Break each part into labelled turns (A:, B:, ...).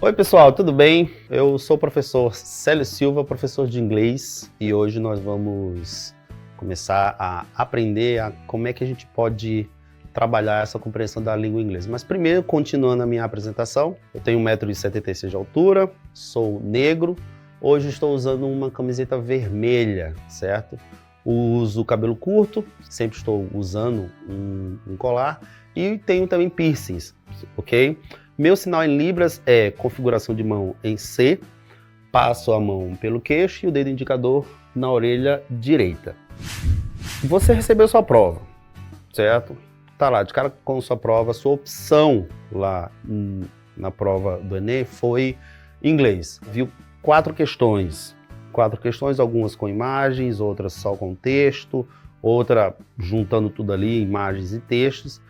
A: Oi pessoal, tudo bem? Eu sou o professor Célio Silva, professor de inglês, e hoje nós vamos começar a aprender como é que a gente pode trabalhar essa compreensão da língua inglesa. Mas primeiro, continuando a minha apresentação, eu tenho 1,76 m de altura, sou negro, hoje estou usando uma camiseta vermelha, certo? Uso cabelo curto, sempre estou usando um colar e tenho também piercings, ok? Meu sinal em libras é configuração de mão em C, passo a mão pelo queixo e o dedo indicador na orelha direita. Você recebeu sua prova, certo? Tá lá, de cara com sua prova, sua opção lá na prova do Enem foi inglês. Viu 4 questões, algumas com imagens, outras só com texto, outra juntando tudo ali, imagens e textos.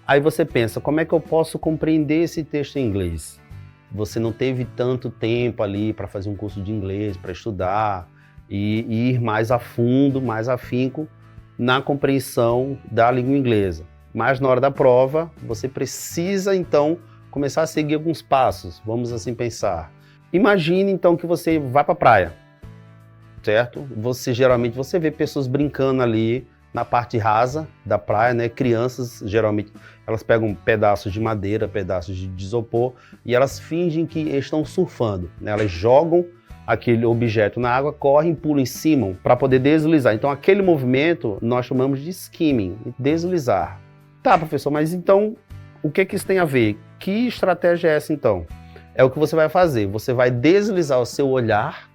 A: Aí você pensa, como é que eu posso compreender esse texto em inglês? Você não teve tanto tempo ali para fazer um curso de inglês, para estudar e ir mais a fundo, mais afinco na compreensão da língua inglesa. Mas na hora da prova, você precisa então começar a seguir alguns passos, vamos assim pensar. Imagine então que você vai para a praia, certo? Geralmente você vê pessoas brincando ali na parte rasa da praia, né? Crianças, geralmente, elas pegam pedaços de madeira, pedaços de isopor e elas fingem que estão surfando, né? Elas jogam aquele objeto na água, correm, pulam em cima para poder deslizar. Então, aquele movimento nós chamamos de skimming, deslizar. Tá, professor, mas então, o que isso tem a ver? Que estratégia é essa, então? É o que você vai fazer. Você vai deslizar o seu olhar,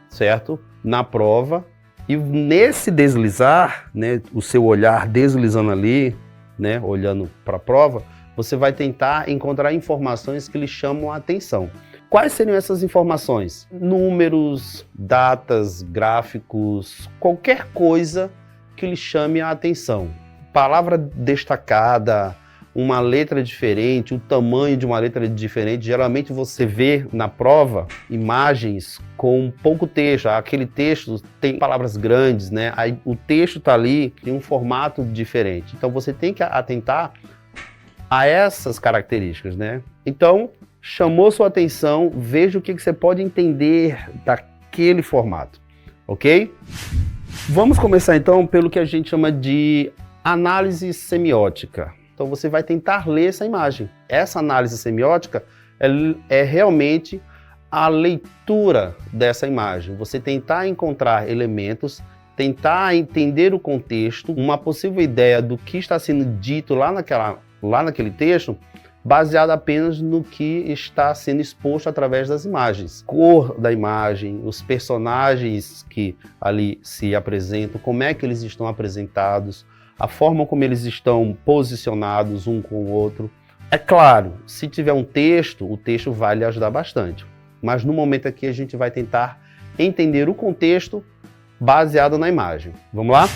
A: certo? Na prova. E nesse deslizar, né, o seu olhar deslizando ali, né, olhando para a prova, você vai tentar encontrar informações que lhe chamam a atenção. Quais seriam essas informações? Números, datas, gráficos, qualquer coisa que lhe chame a atenção. Palavra destacada, uma letra diferente, o tamanho de uma letra diferente. Geralmente você vê na prova imagens com pouco texto. Aquele texto tem palavras grandes, né? Aí o texto está ali, tem um formato diferente. Então você tem que atentar a essas características, né? Então, chamou sua atenção, veja o que você pode entender daquele formato, ok? Vamos começar então pelo que a gente chama de análise semiótica. Então você vai tentar ler essa imagem. Essa análise semiótica é realmente a leitura dessa imagem. Você tentar encontrar elementos, tentar entender o contexto, uma possível ideia do que está sendo dito lá naquele texto, baseado apenas no que está sendo exposto através das imagens. Cor da imagem, os personagens que ali se apresentam, como é que eles estão apresentados, a forma como eles estão posicionados um com o outro. É claro, se tiver um texto, o texto vai lhe ajudar bastante. Mas no momento aqui a gente vai tentar entender o contexto baseado na imagem. Vamos lá?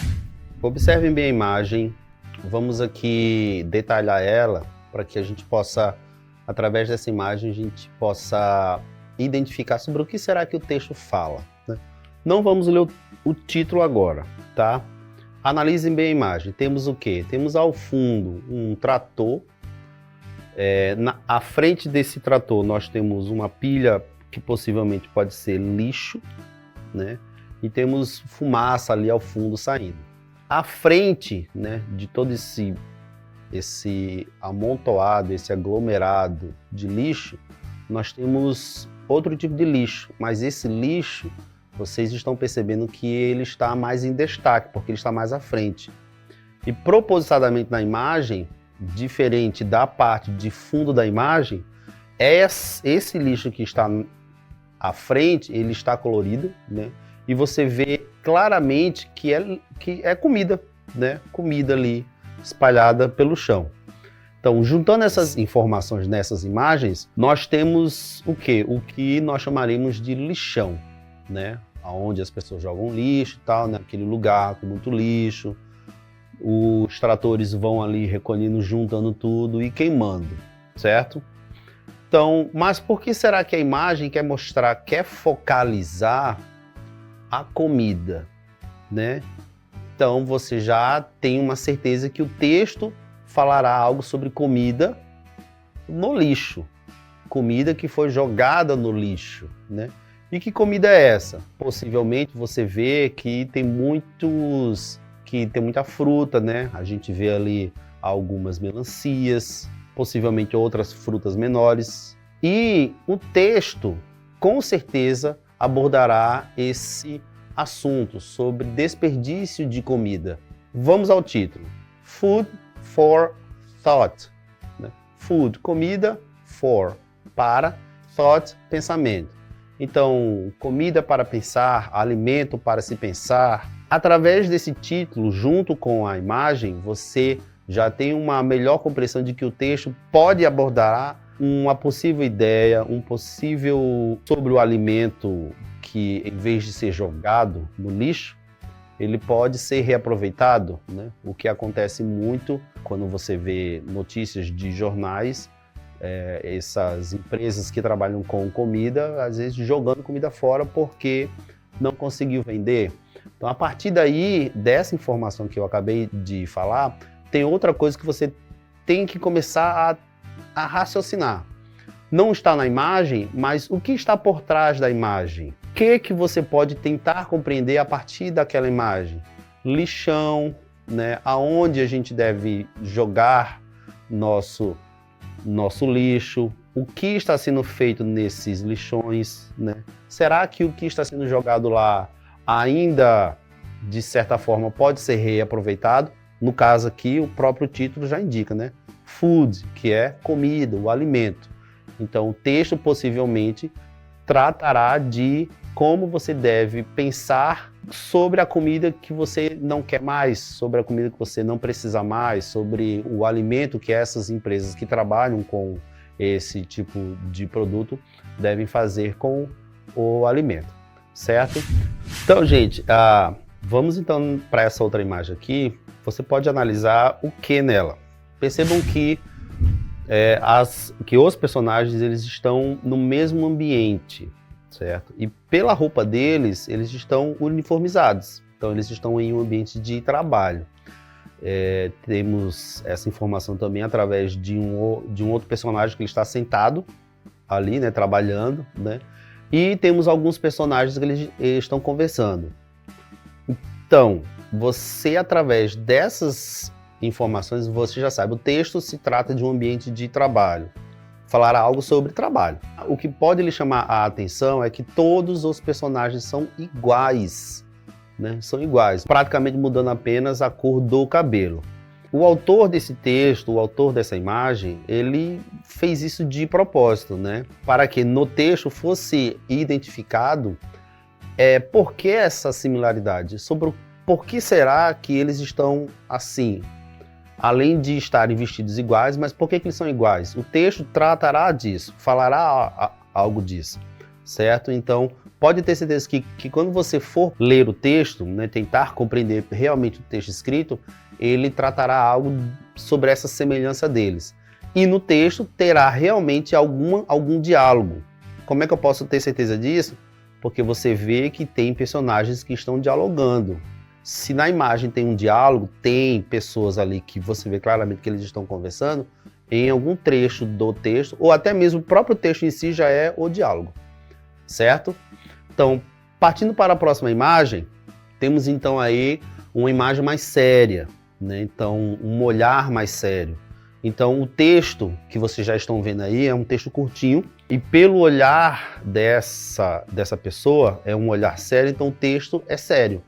A: Observem bem a imagem. Vamos aqui detalhar ela para que a gente possa, através dessa imagem, a gente possa identificar sobre o que será que o texto fala, né? Não vamos ler o título agora, tá? Analisem bem a imagem. Temos o quê? Temos ao fundo um trator. À frente desse trator nós temos uma pilha que possivelmente pode ser lixo, né? E temos fumaça ali ao fundo saindo. À frente, né, de todo esse amontoado, esse aglomerado de lixo, nós temos outro tipo de lixo, mas esse lixo, vocês estão percebendo que ele está mais em destaque, porque ele está mais à frente. E propositadamente na imagem, diferente da parte de fundo da imagem, esse lixo que está à frente, ele está colorido, né? E você vê claramente que é comida, né? Comida ali espalhada pelo chão. Então, juntando essas informações nessas imagens, nós temos o quê? O que nós chamaremos de lixão, né? Onde as pessoas jogam lixo e tal, né? Aquele lugar com muito lixo. Os tratores vão ali recolhendo, juntando tudo e queimando, certo? Então, mas por que será que a imagem quer mostrar, quer focalizar a comida, né? Então você já tem uma certeza que o texto falará algo sobre comida no lixo, comida que foi jogada no lixo, né? E que comida é essa? Possivelmente você vê que tem muita fruta, né? A gente vê ali algumas melancias, possivelmente outras frutas menores. E o texto, com certeza, abordará esse assunto sobre desperdício de comida. Vamos ao título. Food for Thought. Né? Food, comida, for, para, thought, pensamento. Então, comida para pensar, alimento para se pensar. Através desse título, junto com a imagem, você já tem uma melhor compreensão de que o texto pode abordar uma possível ideia, sobre o alimento que, em vez de ser jogado no lixo, ele pode ser reaproveitado, né? O que acontece muito quando você vê notícias de jornais, essas empresas que trabalham com comida, às vezes jogando comida fora porque não conseguiu vender. Então, a partir daí, dessa informação que eu acabei de falar, tem outra coisa que você tem que começar a raciocinar. Não está na imagem, mas o que está por trás da imagem? O que você pode tentar compreender a partir daquela imagem? Lixão, né? Aonde a gente deve jogar nosso lixo? O que está sendo feito nesses lixões, né? Será que o que está sendo jogado lá ainda, de certa forma, pode ser reaproveitado? No caso aqui, o próprio título já indica, né? Food, que é comida, o alimento. Então, o texto possivelmente tratará de como você deve pensar sobre a comida que você não quer mais, sobre a comida que você não precisa mais, sobre o alimento que essas empresas que trabalham com esse tipo de produto devem fazer com o alimento, certo? Então, gente, vamos então para essa outra imagem aqui. Você pode analisar o que nela. Percebam que os personagens eles estão no mesmo ambiente, certo? E pela roupa deles, eles estão uniformizados. Então, eles estão em um ambiente de trabalho. Temos essa informação também através de um outro personagem que ele está sentado ali, né, trabalhando, né? E temos alguns personagens que eles estão conversando. Então, você, através dessas informações, você já sabe, o texto se trata de um ambiente de trabalho. Falará algo sobre trabalho. O que pode lhe chamar a atenção é que todos os personagens são iguais, né? São iguais, praticamente mudando apenas a cor do cabelo. O autor desse texto, o autor dessa imagem, ele fez isso de propósito, né? Para que no texto fosse identificado por que essa similaridade, por que será que eles estão assim? Além de estarem vestidos iguais, mas por que eles são iguais? O texto tratará disso, falará algo disso, certo? Então, pode ter certeza que quando você for ler o texto, né, tentar compreender realmente o texto escrito, ele tratará algo sobre essa semelhança deles. E no texto terá realmente algum diálogo. Como é que eu posso ter certeza disso? Porque você vê que tem personagens que estão dialogando. Se na imagem tem um diálogo, tem pessoas ali que você vê claramente que eles estão conversando, em algum trecho do texto, ou até mesmo o próprio texto em si já é o diálogo, certo? Então, partindo para a próxima imagem, temos então aí uma imagem mais séria, né? Então, um olhar mais sério. Então, o texto que vocês já estão vendo aí é um texto curtinho, e pelo olhar dessa pessoa, é um olhar sério, então o texto é sério.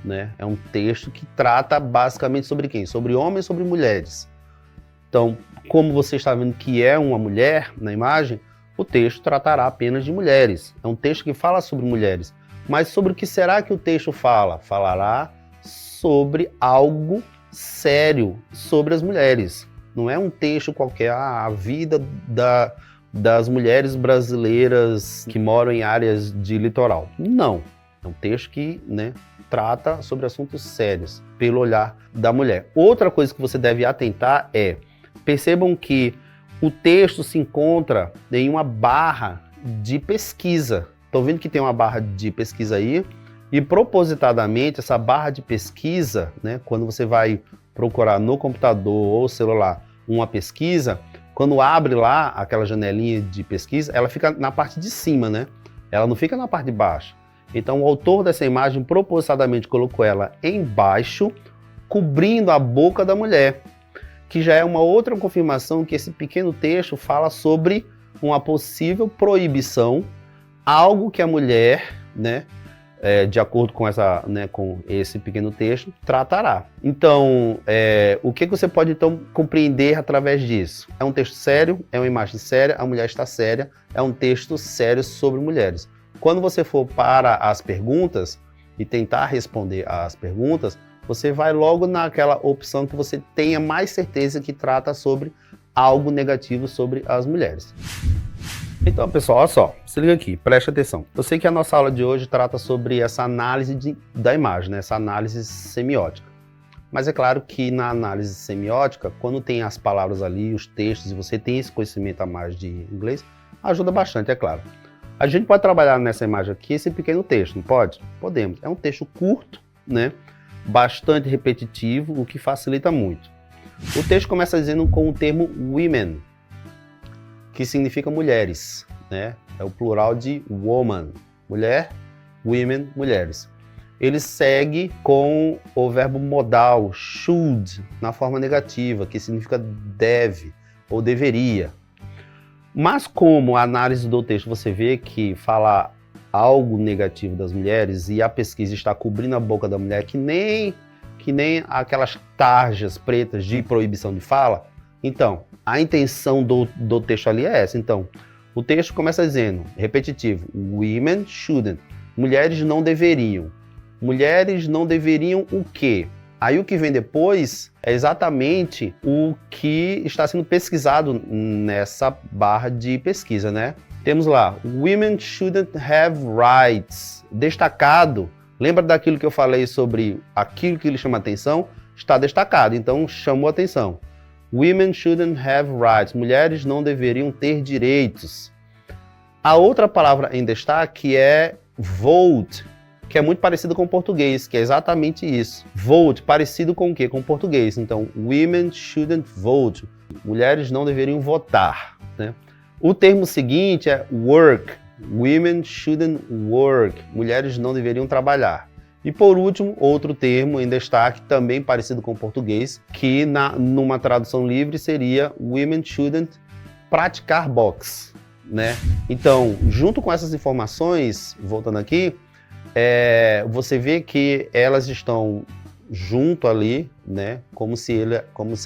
A: Né? É um texto que trata basicamente sobre quem? Sobre homens e sobre mulheres. Então, como você está vendo que é uma mulher na imagem, o texto tratará apenas de mulheres. É um texto que fala sobre mulheres. Mas sobre o que será que o texto fala? Falará sobre algo sério sobre as mulheres. Não é um texto qualquer, a vida das mulheres brasileiras que moram em áreas de litoral. Não. É um texto que, né, trata sobre assuntos sérios, pelo olhar da mulher. Outra coisa que você deve atentar percebam que o texto se encontra em uma barra de pesquisa. Estão vendo que tem uma barra de pesquisa aí? E propositadamente, essa barra de pesquisa, né, quando você vai procurar no computador ou celular uma pesquisa, Quando abre lá aquela janelinha de pesquisa, ela fica na parte de cima, né? Ela não fica na parte de baixo. Então o autor dessa imagem propositadamente colocou ela embaixo, cobrindo a boca da mulher, que já é uma outra confirmação que esse pequeno texto fala sobre uma possível proibição, algo que a mulher, né, de acordo com, com esse pequeno texto, tratará. Então, o que você pode então compreender através disso? É um texto sério, é uma imagem séria, a mulher está séria, é um texto sério sobre mulheres. Quando você for para as perguntas e tentar responder às perguntas, você vai logo naquela opção que você tenha mais certeza que trata sobre algo negativo sobre as mulheres. Então, pessoal, olha só, se liga aqui, preste atenção. Eu sei que a nossa aula de hoje trata sobre essa análise da imagem, né? Essa análise semiótica. Mas é claro que na análise semiótica, quando tem as palavras ali, os textos, e você tem esse conhecimento a mais de inglês, ajuda bastante, é claro. A gente pode trabalhar nessa imagem aqui esse pequeno texto, não pode? Podemos. É um texto curto, né? Bastante repetitivo, o que facilita muito. O texto começa dizendo com o termo women, que significa mulheres, né? É o plural de woman, mulher, women, mulheres. Ele segue com o verbo modal, should, na forma negativa, que significa deve ou deveria. Mas como a análise do texto você vê que fala algo negativo das mulheres e a pesquisa está cobrindo a boca da mulher que nem aquelas tarjas pretas de proibição de fala, então a intenção do texto ali é essa. Então, o texto começa dizendo, repetitivo, women shouldn't, mulheres não deveriam. Mulheres não deveriam o quê? Aí o que vem depois é exatamente o que está sendo pesquisado nessa barra de pesquisa, né? Temos lá, women shouldn't have rights. Destacado, lembra daquilo que eu falei sobre aquilo que lhe chama atenção? Está destacado, então chamou atenção. Women shouldn't have rights. Mulheres não deveriam ter direitos. A outra palavra em destaque é vote, que é muito parecido com o português, que é exatamente isso. Vote, parecido com o quê? Com o português. Então, women shouldn't vote. Mulheres não deveriam votar, né? O termo seguinte é work. Women shouldn't work. Mulheres não deveriam trabalhar. E por último, outro termo em destaque, também parecido com o português, que numa tradução livre seria women shouldn't praticar boxe, né? Então, junto com essas informações, voltando aqui, você vê que elas estão junto ali, né? Como se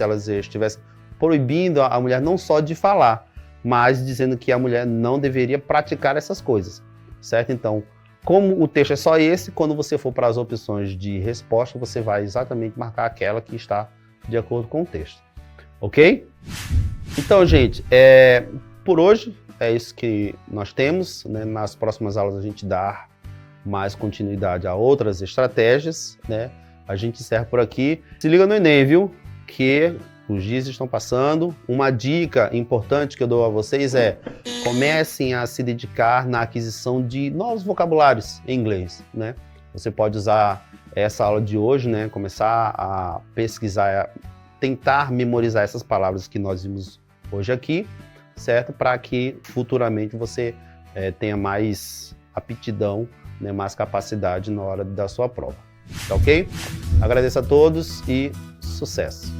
A: elas estivessem proibindo a mulher não só de falar, mas dizendo que a mulher não deveria praticar essas coisas, certo? Então, como o texto é só esse, quando você for para as opções de resposta, você vai exatamente marcar aquela que está de acordo com o texto, ok? Então, gente, por hoje é isso que nós temos, né? Nas próximas aulas a gente dá mais continuidade a outras estratégias, né? A gente encerra por aqui. Se liga no Enem, viu? Que os dias estão passando. Uma dica importante que eu dou a vocês é comecem a se dedicar na aquisição de novos vocabulários em inglês, né? Você pode usar essa aula de hoje, né? Começar a pesquisar, tentar memorizar essas palavras que nós vimos hoje aqui, certo? Para que futuramente você tenha mais aptidão, né? Mais capacidade na hora da sua prova, tá ok? Agradeço a todos e sucesso!